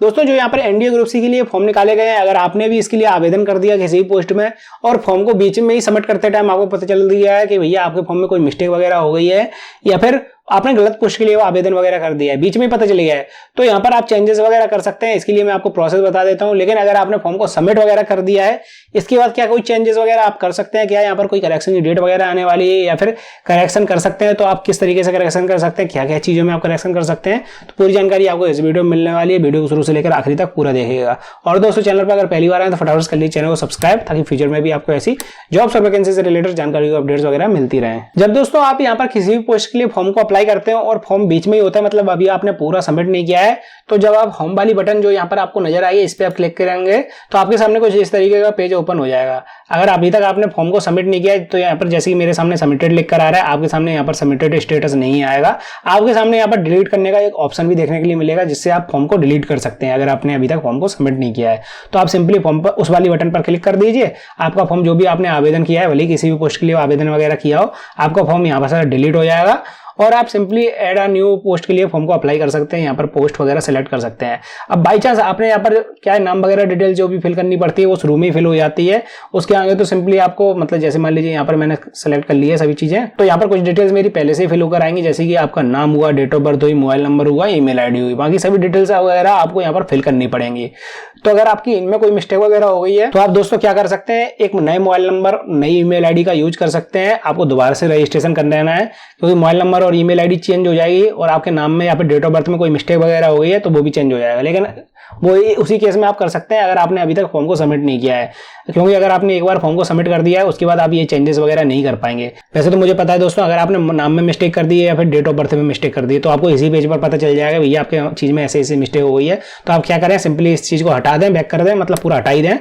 दोस्तों जो यहाँ पर एनडीए ग्रुप सी के लिए फॉर्म निकाले गए हैं, अगर आपने भी इसके लिए आवेदन कर दिया किसी भी पोस्ट में और फॉर्म को बीच में ही सबमिट करते टाइम आपको पता चल दिया है कि भैया आपके फॉर्म में कोई मिस्टेक वगैरह हो गई है या फिर आपने गलत पोस्ट के लिए वो आवेदन वगैरह कर दिया है, बीच में पता चल गया है, तो यहाँ पर आप चेंजेस वगैरह कर सकते हैं। इसके लिए मैं आपको प्रोसेस बता देता हूँ। लेकिन अगर आपने फॉर्म को सबमिट वगैरह कर दिया है, इसके बाद क्या कोई चेंजेस वगैरह आप कर सकते हैं? क्या यहाँ पर कोई करेक्शन की डेट वगैरह आने वाली है या फिर करेक्शन कर सकते हैं? तो आप किस तरीके से करेक्शन कर सकते हैं, क्या क्या चीजों में आप करेक्शन कर सकते हैं, तो पूरी जानकारी आपको इस वीडियो में मिलने वाली है। वीडियो को शुरू से लेकर आखिरी तक पूरा देखिएगा। और दोस्तों चैनल पर अगर पहली बार आए तो फटाफट कर लीजिए चैनल को सब्सक्राइब, ताकि फ्यूचर में भी आपको ऐसी जॉब्स और वैकेंसी से रिलेटेड जानकारी अपडेट्स वगैरह मिलती रहे। जब दोस्तों आप यहाँ पर किसी भी पोस्ट के लिए फॉर्म को अप्लाई करते हैं और फॉर्म बीच में ही होता है, मतलब अभी आपने पूरा सबमिट नहीं किया है, तो जब आप होम वाली बटन जो यहाँ पर आपको नजर आई है इस पे आप क्लिक करेंगे तो आपके सामने कुछ इस तरीके का पेज ओपन हो जाएगा। अगर अभी तक आपने फॉर्म को सबमिट नहीं किया है तो यहाँ पर जैसे कि मेरे सामने सबमिटेड लिख कर आ रहा है, आपके सामने यहाँ पर सबमिटेड स्टेटस नहीं आएगा। आपके सामने यहाँ पर डिलीट करने का एक ऑप्शन भी देखने के लिए मिलेगा, जिससे आप फॉर्म को डिलीट कर सकते हैं। अगर आपने अभी तक फॉर्म को सबमिट नहीं किया है तो आप सिंपली फॉर्म पर उस वाली बटन पर क्लिक कर दीजिए। आपका फॉर्म जो भी आपने आवेदन किया है, भले किसी भी पोस्ट के लिए आवेदन वगैरह किया हो, आपका फॉर्म यहाँ पर सारा डिलीट हो जाएगा और आप simply add a new post के लिए फॉर्म को अप्लाई कर सकते हैं। यहाँ पर पोस्ट वगैरह सेलेक्ट कर सकते हैं। अब बाई चांस आपने यहाँ पर क्या है, नाम वगैरह डिटेल जो भी फिल करनी पड़ती है वो शुरू में ही फिल हो जाती है। उसके आगे तो सिंपली आपको मतलब जैसे मान लीजिए यहाँ पर मैंने सेलेक्ट कर लिया सभी चीजें, तो यहाँ पर कुछ डिटेल्स मेरी पहले से ही फिल होकर आएंगी, जैसे कि आपका नाम हुआ, डेट ऑफ बर्थ हुई, मोबाइल नंबर हुआ, ईमेल आईडी हुई, बाकी सभी डिटेल्स वगैरह आपको यहाँ पर फिल करनी पड़ेंगी। तो अगर आपकी इनमें कोई मिस्टेक वगैरह हो गई है तो आप दोस्तों क्या कर सकते हैं, एक नए मोबाइल नंबर, नई ईमेल आईडी का यूज कर सकते हैं। आपको दोबारा से रजिस्ट्रेशन कर लेना है, क्योंकि मोबाइल नंबर और ईमेल आईडी चेंज हो जाएगी और आपके नाम में या फिर डेट ऑफ बर्थ में कोई मिस्टेक वगैरह हो गई है तो वो भी चेंज हो जाएगा। लेकिन वो उसी केस में आप कर सकते हैं अगर आपने अभी तक फॉर्म को सबमिट नहीं किया है, क्योंकि अगर आपने एक बार फॉर्म को सबमिट कर दिया है उसके बाद आप ये चेंजेस वगैरह नहीं कर पाएंगे। वैसे तो मुझे पता है दोस्तों, अगर आपने नाम में मिस्टेक कर दी है या फिर डेट ऑफ बर्थ में मिस्टेक कर दी है तो आपको इसी पेज पर पता चल जाएगा भैया आपके चीज में ऐसे ऐसे मिस्टेक हो गई है। तो आप क्या करें, सिंपली इस चीज को हटा दें, बैक कर दें, मतलब पूरा हटा ही दें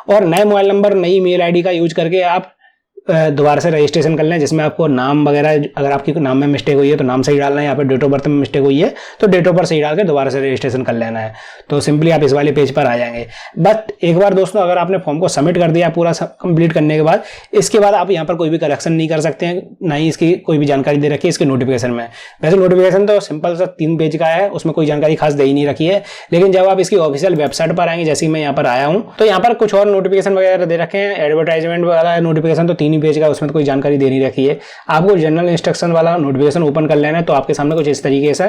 और नए मोबाइल नंबर, नई मेल आईडी का यूज करके आप दोबारा से रजिस्ट्रेशन कर लें, जिसमें आपको नाम वगैरह, अगर आपकी नाम में मिस्टेक हुई है तो नाम सही डालना है, यहाँ पर डेट ऑफ बर्थ में मिस्टेक हुई है तो डेट ऑफ बर्थ सही डाल के दोबारा से रजिस्ट्रेशन कर लेना है। तो सिंपली आप इस वाले पेज पर आ जाएंगे। बट एक बार दोस्तों अगर आपने फॉर्म को सबमिट कर दिया पूरा कंप्लीट करने के बाद, इसके बाद आप यहाँ पर कोई भी करेक्शन नहीं कर सकते हैं, ना ही इसकी कोई भी जानकारी दे रखी है इसके नोटिफिकेशन में। वैसे नोटिफिकेशन तो सिंपल सा 3 पेज का है, उसमें कोई जानकारी खास दे ही नहीं रखी है। लेकिन जब आप इसकी ऑफिशियल वेबसाइट पर आएंगे, जैसे मैं यहाँ पर आया हूँ, तो यहाँ पर कुछ और नोटिफिकेशन वगैरह दे रखे हैं। एडवर्टाइजमेंट वाला नोटिफिकेशन तो 3 ही पेज का, उसमें कोई जानकारी देनी रखी है। आपको जनरल इंस्ट्रक्शन वाला नोटिफिकेशन ओपन कर लेना है, तो आपके सामने कुछ इस तरीके से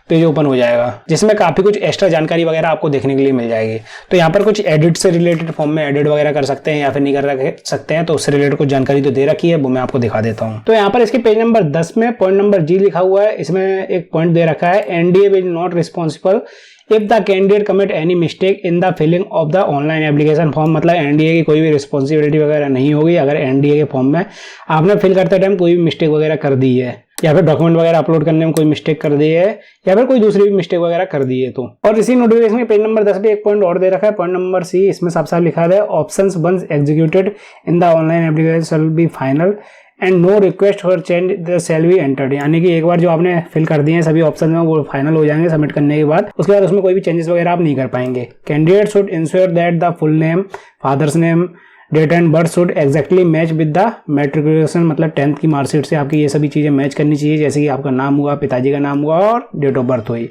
पेज ओपन हो जाएगा, जिसमें काफी कुछ एक्स्ट्रा जानकारी वगैरह आपको देखने के लिए मिल जाएगी। तो यहाँ पर कुछ एडिट से रिलेटेड फॉर्म में एडिट वगैरह कर सकते हैं या फिर नहीं कर सकते हैं, तो उससे रिलेटेड कुछ जानकारी तो दे रखी है, वो मैं आपको दिखा देता हूँ। तो यहाँ पर इसके पेज नंबर 10 में पॉइंट नंबर जी लिखा हुआ है। इसमें एक पॉइंट दे रखा है, NDA will not responsible if the candidate commit any mistake in the filling of the online application form. मतलब एनडीए की कोई भी रिस्पॉन्सिबिलिटी वगैरह नहीं होगी अगर एनडीए के फॉर्म में आपने फिल करते टाइम कोई भी मिस्टेक वगैरह कर दी है, या फिर डॉक्यूमेंट वगैरह अपलोड करने में कोई मिस्टेक कर दी है, या फिर कोई दूसरी भी मिस्टेक वगैरह कर दी है तो। और इसी नोटिफिकेशन के पेज नंबर 10 पे एक पॉइंट और दे रखा है, पॉइंट नंबर सी। इसमें साफ साफ लिखा है, options once executed in the online application shall be final and no request for change the shall be entered. यानी कि एक बार जो आपने फिल कर दिए हैं सभी ऑप्शन में, वो फाइनल हो जाएंगे सबमिट करने के बाद। उसके बाद उसमें कोई भी चेंजेस वगैरह आप नहीं कर पाएंगे। Candidate should ensure that the full name, father's name, date and birth should exactly match with the matriculation, मतलब 10th की मार्कशीट से आपकी ये सभी चीजें मैच करनी चाहिए, जैसे कि आपका नाम हुआ, पिताजी का नाम हुआ और डेट ऑफ बर्थ हुई।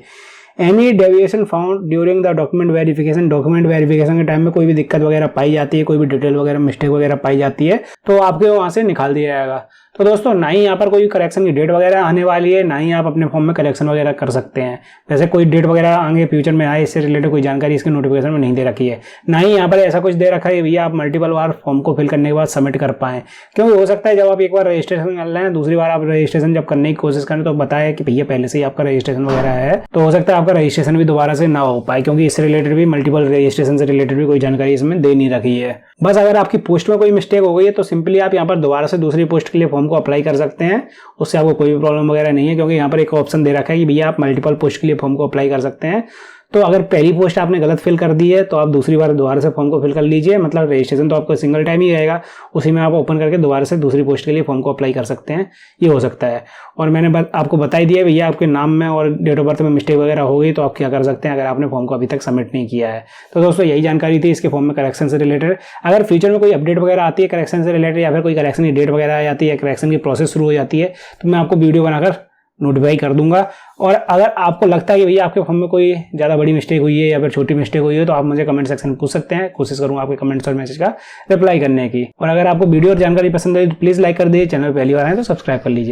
Any deviation found during the document verification, document verification के टाइम में कोई भी दिक्कत वगैरह पाई जाती है, कोई भी डिटेल वगैरह मिस्टेक वगैरह पाई जाती है, तो आपके वहां से निकाल दिया जाएगा। तो दोस्तों ना ही यहाँ पर कोई करेक्शन की डेट वगैरह आने वाली है, ना ही आप अपने फॉर्म में करेक्शन वगैरह कर सकते हैं। वैसे कोई डेट वगैरह आगे फ्यूचर में आए, इससे रिलेटेड कोई जानकारी इसके नोटिफिकेशन में नहीं दे रखी है। ना ही यहाँ पर ऐसा कुछ दे रखा है भैया आप मल्टीपल बार फॉर्म को फिल करने के बाद सबमिट कर पाएं, क्योंकि हो सकता है जब आप एक बार रजिस्ट्रेशन कर लें, दूसरी बार आप रजिस्ट्रेशन जब करने की कोशिश करें तो बताया कि भैया पहले से ही आपका रजिस्ट्रेशन वगैरह है, तो हो सकता है आपका रजिस्ट्रेशन भी दोबारा से ना हो पाए, क्योंकि इससे रिलेटेड भी मल्टीपल रजिस्ट्रेशन से रिलेटेड भी कोई जानकारी इसमें दे नहीं रखी है। बस अगर आपकी पोस्ट में कोई मिस्टेक हो गई है तो सिंपली आप यहाँ पर दोबारा से दूसरी पोस्ट के लिए फॉर्म को अप्लाई कर सकते हैं, उससे आपको कोई भी प्रॉब्लम वगैरह नहीं है, क्योंकि यहाँ पर एक ऑप्शन दे रखा है कि भैया आप मल्टीपल पोस्ट के लिए फॉर्म को अप्लाई कर सकते हैं। तो अगर पहली पोस्ट आपने गलत फिल कर दी है तो आप दूसरी बार दोबारा से फॉर्म को फिल कर लीजिए, मतलब रजिस्ट्रेशन तो आपको सिंगल टाइम ही रहेगा, उसी में आप ओपन करके दोबारा से दूसरी पोस्ट के लिए फॉर्म को अप्लाई कर सकते हैं, ये हो सकता है। और मैंने आपको बता ही दिया भैया आपके नाम में और डेट ऑफ बर्थ में मिस्टेक वगैरह हो गई तो आप क्या कर सकते हैं अगर आपने फॉर्म को अभी तक सबमिट नहीं किया है। तो दोस्तों यही जानकारी थी इसके फॉर्म में करेक्शन से रिलेटेड। अगर फ्यूचर में कोई अपडेट वगैरह आती है करेक्शन से रिलेटेड, या फिर कोई करेक्शन की डेट वगैरह आ जाती है, करेक्शन की प्रोसेस शुरू हो जाती है, तो मैं आपको वीडियो बनाकर नोटिफाई कर दूंगा। और अगर आपको लगता है कि भैया आपके फॉर्म में कोई ज़्यादा बड़ी मिस्टेक हुई है या फिर छोटी मिस्टेक हुई है तो आप मुझे कमेंट सेक्शन में पूछ सकते हैं, कोशिश करूंगा आपके कमेंट्स और मैसेज का रिप्लाई करने की। और अगर आपको वीडियो और जानकारी पसंद आई तो प्लीज़ लाइक कर दीजिए, चैनल पर पहली बार आए तो सब्सक्राइब कर लीजिए।